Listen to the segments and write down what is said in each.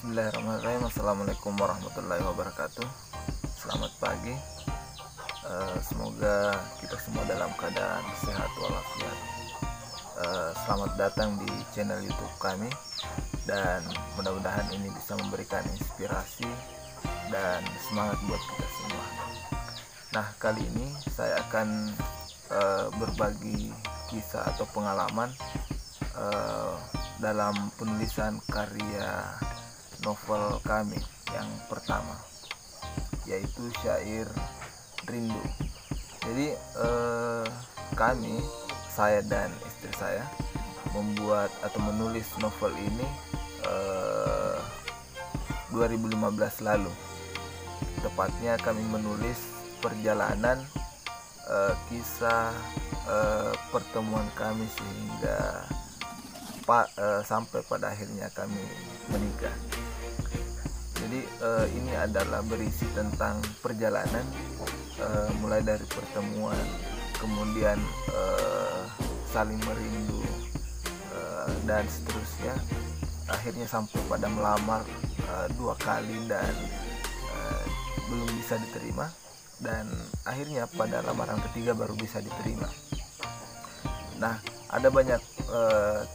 Bismillahirrahmanirrahim. Assalamualaikum warahmatullahi wabarakatuh. Selamat pagi. Semoga kita semua dalam keadaan sehat walafiat. Selamat datang di channel YouTube kami, dan mudah-mudahan ini bisa memberikan inspirasi dan semangat buat kita semua. Nah, kali ini saya akan berbagi kisah atau pengalaman dalam penulisan karya novel kami yang pertama, yaitu Syair Rindu. Jadi saya dan istri saya membuat atau menulis novel ini 2015 lalu. Tepatnya kami menulis perjalanan kisah pertemuan kami sehingga sampai pada akhirnya kami menikah. Jadi ini adalah berisi tentang perjalanan mulai dari pertemuan, kemudian saling merindu, dan seterusnya, akhirnya sampai pada melamar 2 kali dan belum bisa diterima, dan akhirnya pada lamaran ketiga baru bisa diterima. Nah, ada banyak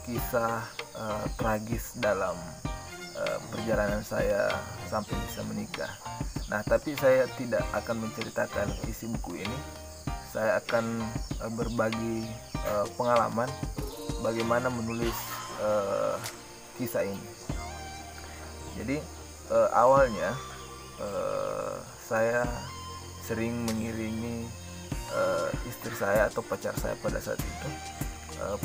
kisah tragis dalam perjalanan saya sampai bisa menikah. Nah, tapi saya tidak akan menceritakan isi buku ini. Saya akan berbagi pengalaman bagaimana menulis kisah ini. Jadi awalnya saya sering mengiringi istri saya atau pacar saya pada saat itu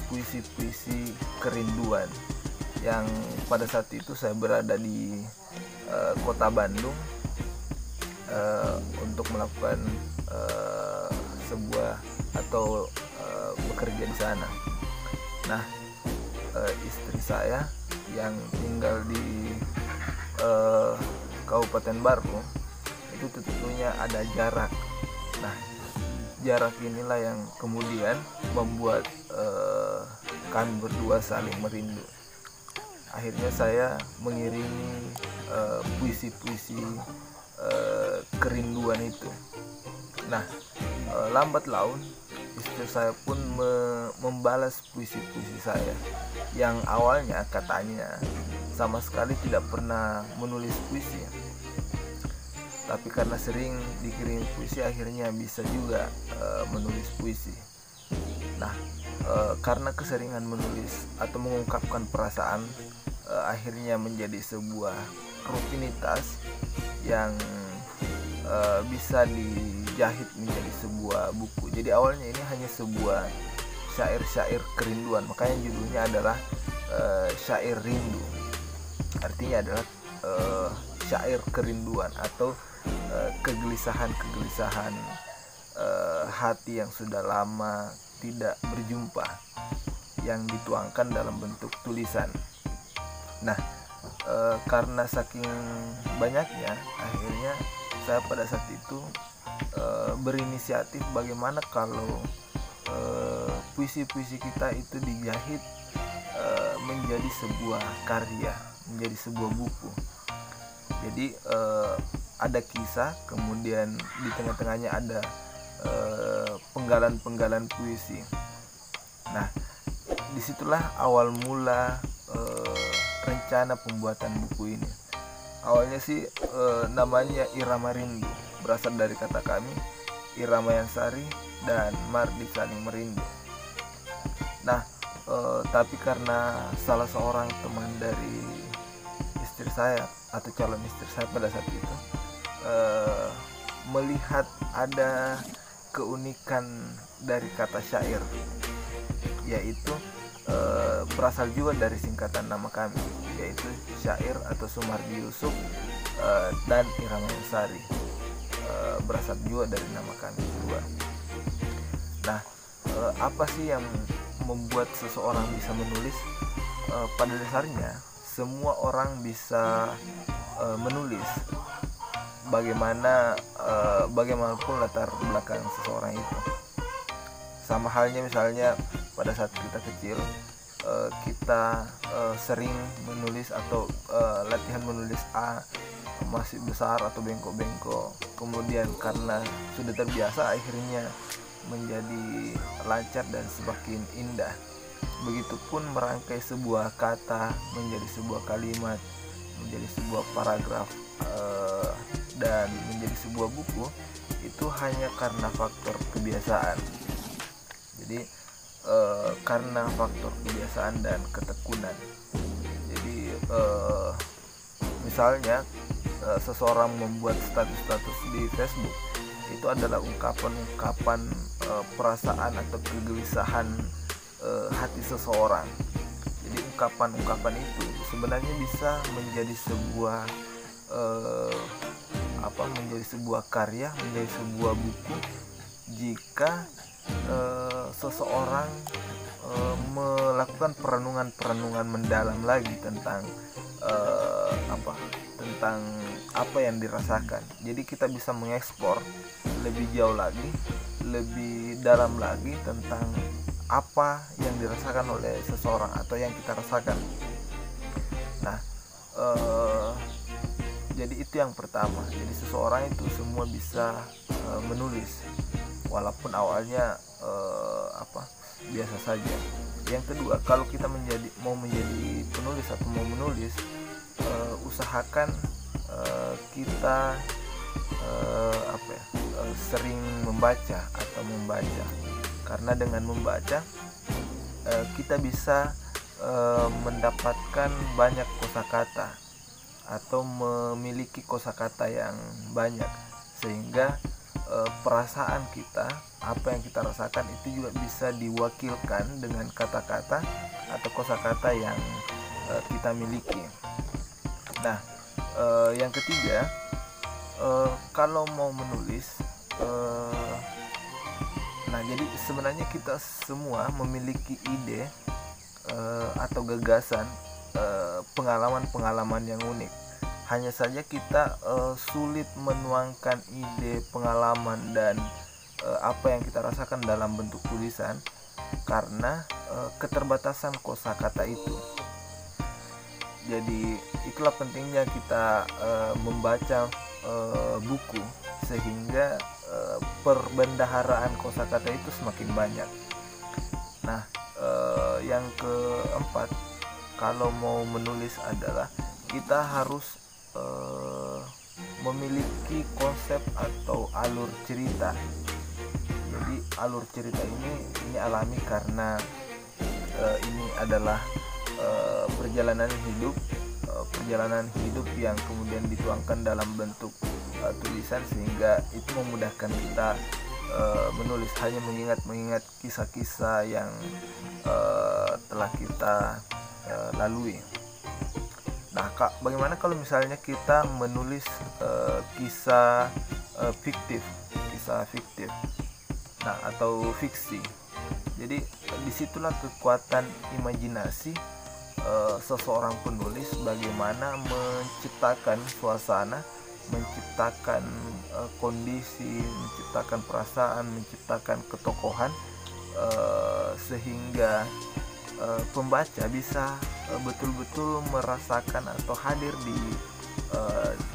puisi-puisi kerinduan, yang pada saat itu saya berada di kota Bandung untuk melakukan sebuah atau bekerja di sana. Nah, istri saya yang tinggal di Kabupaten Baru itu tentunya ada jarak. Nah, jarak inilah yang kemudian membuat kami berdua saling merindu. Akhirnya saya mengiringi puisi-puisi kerinduan itu. Nah, lambat laun istri saya pun membalas puisi-puisi saya yang awalnya katanya sama sekali tidak pernah menulis puisi. Tapi karena sering dikirim puisi, akhirnya bisa juga menulis puisi. Nah, karena keseringan menulis atau mengungkapkan perasaan, akhirnya menjadi sebuah rutinitas yang bisa dijahit menjadi sebuah buku. Jadi awalnya ini hanya sebuah syair-syair kerinduan, makanya judulnya adalah Syair Rindu. Artinya adalah syair kerinduan atau kegelisahan hati yang sudah lama tidak berjumpa, yang dituangkan dalam bentuk tulisan. Nah, karena saking banyaknya, akhirnya saya pada saat itu berinisiatif bagaimana kalau puisi-puisi kita itu dijahit menjadi sebuah karya, menjadi sebuah buku. Jadi ada kisah, kemudian di tengah-tengahnya ada penggalan-penggalan puisi. Nah, disitulah awal mula rencana pembuatan buku ini. Awalnya sih namanya Irama Rindu, berasal dari kata kami, Irama Yansari dan Mardi saling merindu. Nah, tapi karena salah seorang teman dari istri saya atau calon istri saya pada saat itu melihat ada keunikan dari kata syair, yaitu berasal juga dari singkatan nama kami, yaitu Syair atau Sumardi Yusuf, dan Irama Yansari, berasal juga dari nama kami berdua. Nah, apa sih yang membuat seseorang bisa menulis? Pada dasarnya semua orang bisa menulis, bagaimanapun latar belakang seseorang itu. Sama halnya misalnya pada saat kita kecil, kita sering menulis atau latihan menulis A masih besar atau bengkok-bengkok, kemudian karena sudah terbiasa akhirnya menjadi lancar dan semakin indah. Begitupun merangkai sebuah kata menjadi sebuah kalimat, menjadi sebuah paragraf, dan menjadi sebuah buku, itu hanya karena faktor kebiasaan. Jadi karena faktor kebiasaan dan ketekunan. Jadi misalnya seseorang membuat status-status di Facebook, itu adalah ungkapan-ungkapan perasaan atau kegelisahan hati seseorang. Jadi ungkapan-ungkapan itu sebenarnya bisa menjadi sebuah menjadi sebuah karya, menjadi sebuah buku jika seseorang melakukan perenungan mendalam lagi tentang tentang apa yang dirasakan. Jadi kita bisa mengekspor lebih jauh lagi, lebih dalam lagi tentang apa yang dirasakan oleh seseorang atau yang kita rasakan. Nah, jadi itu yang pertama. Jadi seseorang itu semua bisa menulis, walaupun awalnya biasa saja. Yang kedua, kalau kita mau menjadi penulis atau mau menulis, usahakan kita sering membaca atau membaca, karena dengan membaca kita bisa mendapatkan banyak kosakata atau memiliki kosakata yang banyak, sehingga perasaan kita, apa yang kita rasakan itu juga bisa diwakilkan dengan kata-kata atau kosakata yang kita miliki. Nah, yang ketiga, kalau mau menulis, jadi sebenarnya kita semua memiliki ide atau gagasan, pengalaman-pengalaman yang unik. Hanya saja kita sulit menuangkan ide, pengalaman, dan apa yang kita rasakan dalam bentuk tulisan karena keterbatasan kosakata itu. Jadi itulah pentingnya kita membaca buku, sehingga perbendaharaan kosakata itu semakin banyak. Nah, yang keempat, kalau mau menulis adalah kita harus memiliki konsep atau alur cerita. Jadi alur cerita ini alami karena ini adalah perjalanan hidup yang kemudian dituangkan dalam bentuk tulisan, sehingga itu memudahkan kita menulis, hanya mengingat kisah-kisah yang telah kita lalui. Nah, bagaimana kalau misalnya kita menulis kisah fiktif, nah, atau fiksi? Jadi disitulah kekuatan imajinasi seseorang penulis, bagaimana menciptakan suasana, menciptakan kondisi, menciptakan perasaan, menciptakan ketokohan, sehingga pembaca bisa betul-betul merasakan atau hadir di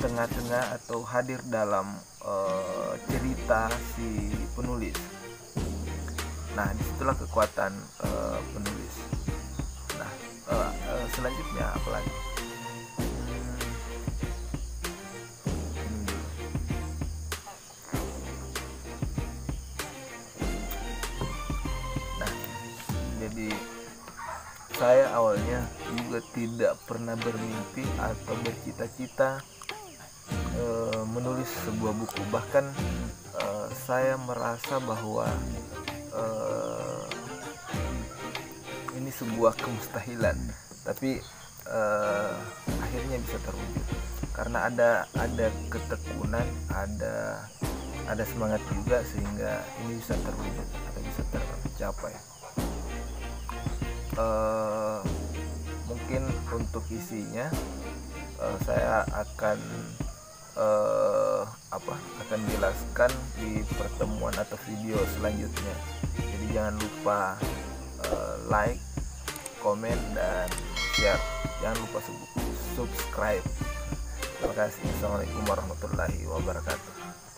tengah-tengah atau hadir dalam cerita si penulis. Nah, disitulah kekuatan penulis. Nah, selanjutnya apa lagi? Nah, jadi saya awalnya juga tidak pernah bermimpi atau bercita-cita menulis sebuah buku. Bahkan saya merasa bahwa ini sebuah kemustahilan, tapi akhirnya bisa terwujud karena ada ketekunan, ada semangat juga, sehingga ini bisa terwujud atau bisa tercapai. Mungkin untuk isinya saya akan jelaskan di pertemuan atau video selanjutnya. Jadi jangan lupa like, komen, dan share. Jangan lupa subscribe. Terima kasih. Assalamualaikum warahmatullahi wabarakatuh.